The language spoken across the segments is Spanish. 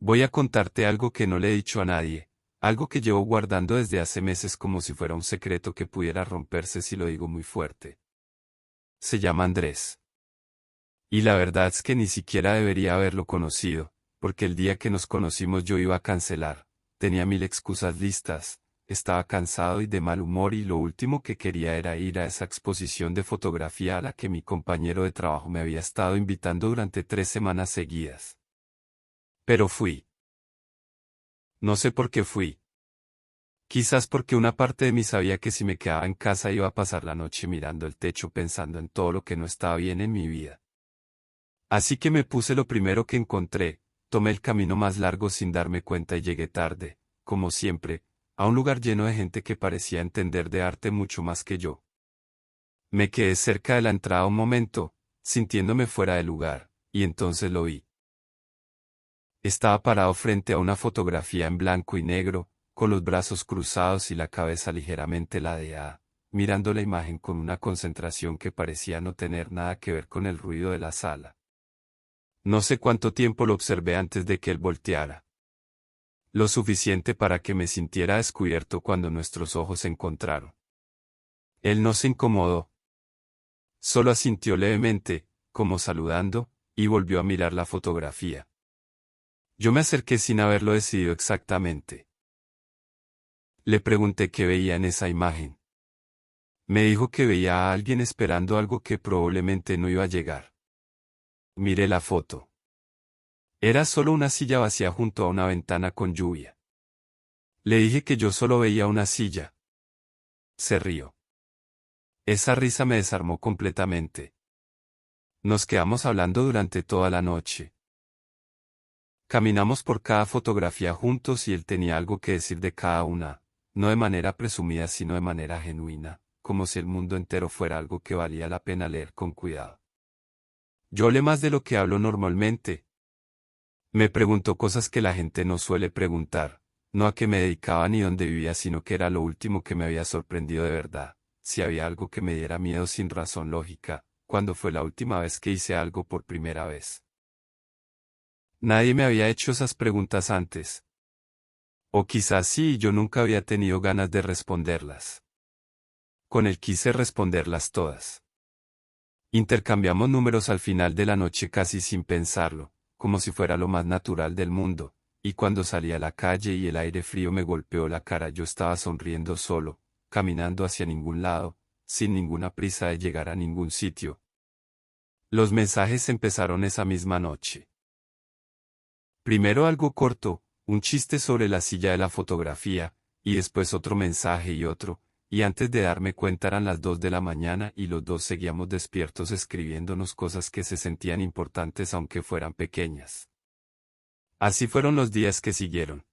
Voy a contarte algo que no le he dicho a nadie, algo que llevo guardando desde hace meses como si fuera un secreto que pudiera romperse si lo digo muy fuerte. Se llama Andrés. Y la verdad es que ni siquiera debería haberlo conocido, porque el día que nos conocimos yo iba a cancelar, tenía mil excusas listas, estaba cansado y de mal humor y lo último que quería era ir a esa exposición de fotografía a la que mi compañero de trabajo me había estado invitando durante 3 semanas seguidas. Pero fui. No sé por qué fui. Quizás porque una parte de mí sabía que si me quedaba en casa iba a pasar la noche mirando el techo pensando en todo lo que no estaba bien en mi vida. Así que me puse lo primero que encontré, tomé el camino más largo sin darme cuenta y llegué tarde, como siempre, a un lugar lleno de gente que parecía entender de arte mucho más que yo. Me quedé cerca de la entrada un momento, sintiéndome fuera de lugar, y entonces lo vi. Estaba parado frente a una fotografía en blanco y negro, con los brazos cruzados y la cabeza ligeramente ladeada, mirando la imagen con una concentración que parecía no tener nada que ver con el ruido de la sala. No sé cuánto tiempo lo observé antes de que él volteara. Lo suficiente para que me sintiera descubierto cuando nuestros ojos se encontraron. Él no se incomodó. Solo asintió levemente, como saludando, y volvió a mirar la fotografía. Yo me acerqué sin haberlo decidido exactamente. Le pregunté qué veía en esa imagen. Me dijo que veía a alguien esperando algo que probablemente no iba a llegar. Miré la foto. Era solo una silla vacía junto a una ventana con lluvia. Le dije que yo solo veía una silla. Se rió. Esa risa me desarmó completamente. Nos quedamos hablando durante toda la noche. Caminamos por cada fotografía juntos y él tenía algo que decir de cada una, no de manera presumida sino de manera genuina, como si el mundo entero fuera algo que valía la pena leer con cuidado. Yo hablé más de lo que hablo normalmente. Me preguntó cosas que la gente no suele preguntar, no a qué me dedicaba ni dónde vivía, sino que era lo último que me había sorprendido de verdad, si había algo que me diera miedo sin razón lógica, cuando fue la última vez que hice algo por primera vez. Nadie me había hecho esas preguntas antes. O quizás sí y yo nunca había tenido ganas de responderlas. Con él quise responderlas todas. Intercambiamos números al final de la noche casi sin pensarlo, como si fuera lo más natural del mundo, y cuando salí a la calle y el aire frío me golpeó la cara yo estaba sonriendo solo, caminando hacia ningún lado, sin ninguna prisa de llegar a ningún sitio. Los mensajes empezaron esa misma noche. Primero algo corto, un chiste sobre la silla de la fotografía, y después otro mensaje y otro, y antes de darme cuenta eran las 2 de la mañana y los dos seguíamos despiertos escribiéndonos cosas que se sentían importantes aunque fueran pequeñas. Así fueron los días que siguieron.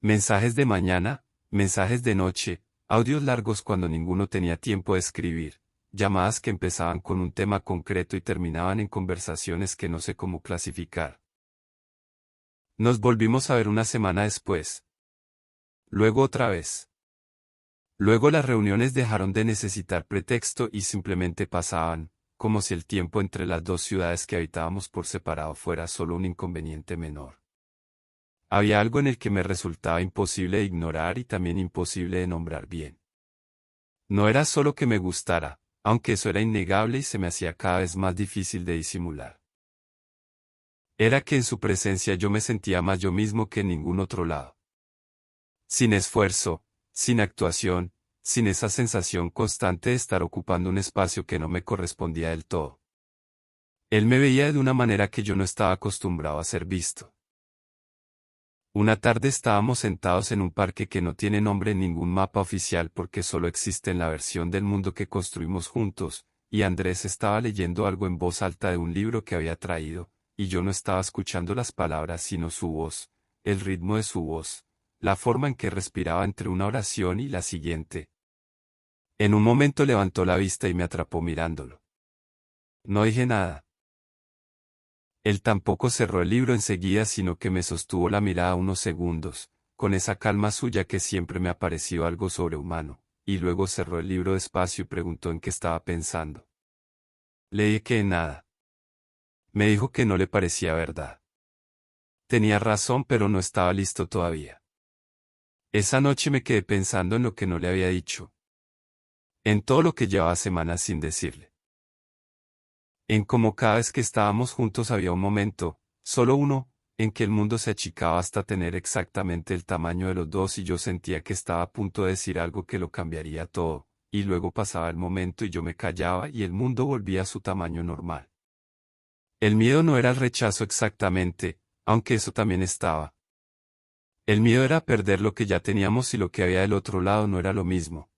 Mensajes de mañana, mensajes de noche, audios largos cuando ninguno tenía tiempo de escribir, llamadas que empezaban con un tema concreto y terminaban en conversaciones que no sé cómo clasificar. Nos volvimos a ver una semana después. Luego otra vez. Luego las reuniones dejaron de necesitar pretexto y simplemente pasaban, como si el tiempo entre las dos ciudades que habitábamos por separado fuera solo un inconveniente menor. Había algo en el que me resultaba imposible de ignorar y también imposible de nombrar bien. No era solo que me gustara, aunque eso era innegable y se me hacía cada vez más difícil de disimular. Era que en su presencia yo me sentía más yo mismo que en ningún otro lado. Sin esfuerzo, sin actuación, sin esa sensación constante de estar ocupando un espacio que no me correspondía del todo. Él me veía de una manera que yo no estaba acostumbrado a ser visto. Una tarde estábamos sentados en un parque que no tiene nombre en ningún mapa oficial porque solo existe en la versión del mundo que construimos juntos, y Andrés estaba leyendo algo en voz alta de un libro que había traído, y yo no estaba escuchando las palabras sino su voz, el ritmo de su voz, la forma en que respiraba entre una oración y la siguiente. En un momento levantó la vista y me atrapó mirándolo. No dije nada. Él tampoco cerró el libro enseguida sino que me sostuvo la mirada unos segundos, con esa calma suya que siempre me ha parecido algo sobrehumano, y luego cerró el libro despacio y preguntó en qué estaba pensando. Le dije que en nada. Me dijo que no le parecía verdad. Tenía razón, pero no estaba listo todavía. Esa noche me quedé pensando en lo que no le había dicho. En todo lo que llevaba semanas sin decirle. En cómo cada vez que estábamos juntos había un momento, solo uno, en que el mundo se achicaba hasta tener exactamente el tamaño de los dos y yo sentía que estaba a punto de decir algo que lo cambiaría todo, y luego pasaba el momento y yo me callaba y el mundo volvía a su tamaño normal. El miedo no era el rechazo exactamente, aunque eso también estaba. El miedo era perder lo que ya teníamos y lo que había del otro lado no era lo mismo.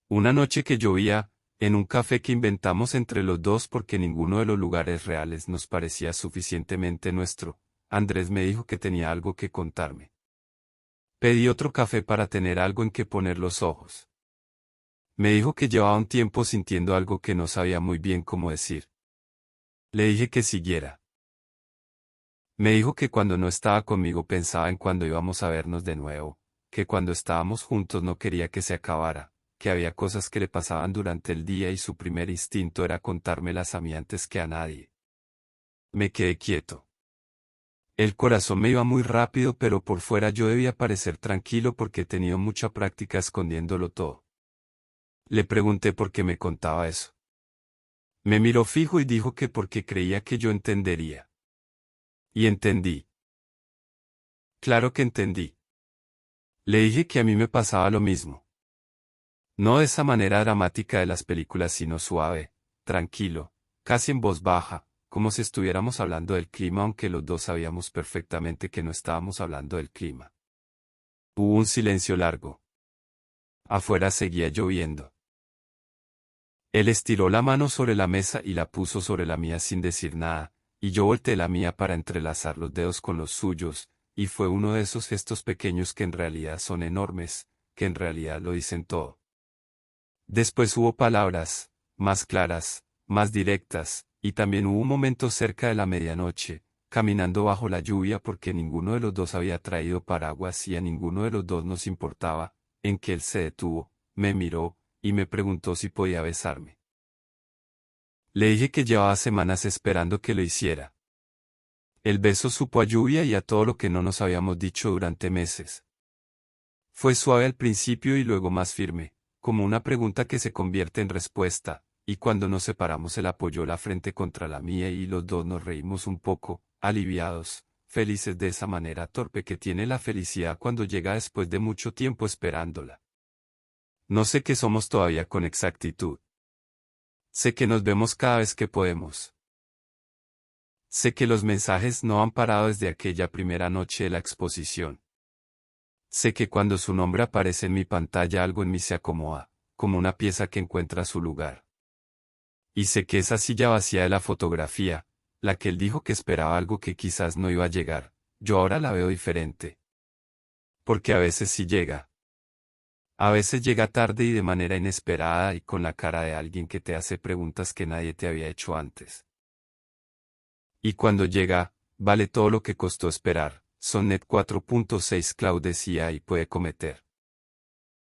Una noche que llovía, en un café que inventamos entre los dos porque ninguno de los lugares reales nos parecía suficientemente nuestro, Andrés me dijo que tenía algo que contarme. Pedí otro café para tener algo en que poner los ojos. Me dijo que llevaba un tiempo sintiendo algo que no sabía muy bien cómo decir. Le dije que siguiera. Me dijo que cuando no estaba conmigo pensaba en cuando íbamos a vernos de nuevo, que cuando estábamos juntos no quería que se acabara, que había cosas que le pasaban durante el día y su primer instinto era contármelas a mí antes que a nadie. Me quedé quieto. El corazón me iba muy rápido, pero por fuera yo debía parecer tranquilo porque he tenido mucha práctica escondiéndolo todo. Le pregunté por qué me contaba eso. Me miró fijo y dijo que porque creía que yo entendería. Y entendí. Claro que entendí. Le dije que a mí me pasaba lo mismo. No de esa manera dramática de las películas, sino suave, tranquilo, casi en voz baja, como si estuviéramos hablando del clima, aunque los dos sabíamos perfectamente que no estábamos hablando del clima. Hubo un silencio largo. Afuera seguía lloviendo. Él estiró la mano sobre la mesa y la puso sobre la mía sin decir nada, y yo volteé la mía para entrelazar los dedos con los suyos, y fue uno de esos gestos pequeños que en realidad son enormes, que en realidad lo dicen todo. Después hubo palabras, más claras, más directas, y también hubo un momento cerca de la medianoche, caminando bajo la lluvia porque ninguno de los dos había traído paraguas y a ninguno de los dos nos importaba, en que él se detuvo, me miró, y me preguntó si podía besarme. Le dije que llevaba semanas esperando que lo hiciera. El beso supo a lluvia y a todo lo que no nos habíamos dicho durante meses. Fue suave al principio y luego más firme, como una pregunta que se convierte en respuesta, y cuando nos separamos él apoyó la frente contra la mía y los dos nos reímos un poco, aliviados, felices de esa manera torpe que tiene la felicidad cuando llega después de mucho tiempo esperándola. No sé qué somos todavía con exactitud. Sé que nos vemos cada vez que podemos. Sé que los mensajes no han parado desde aquella primera noche de la exposición. Sé que cuando su nombre aparece en mi pantalla algo en mí se acomoda, como una pieza que encuentra su lugar. Y sé que esa silla vacía de la fotografía, la que él dijo que esperaba algo que quizás no iba a llegar, yo ahora la veo diferente. Porque a veces sí llega. A veces llega tarde y de manera inesperada y con la cara de alguien que te hace preguntas que nadie te había hecho antes. Y cuando llega, vale todo lo que costó esperar. Sonnet 4.6 Claude decía y puede cometer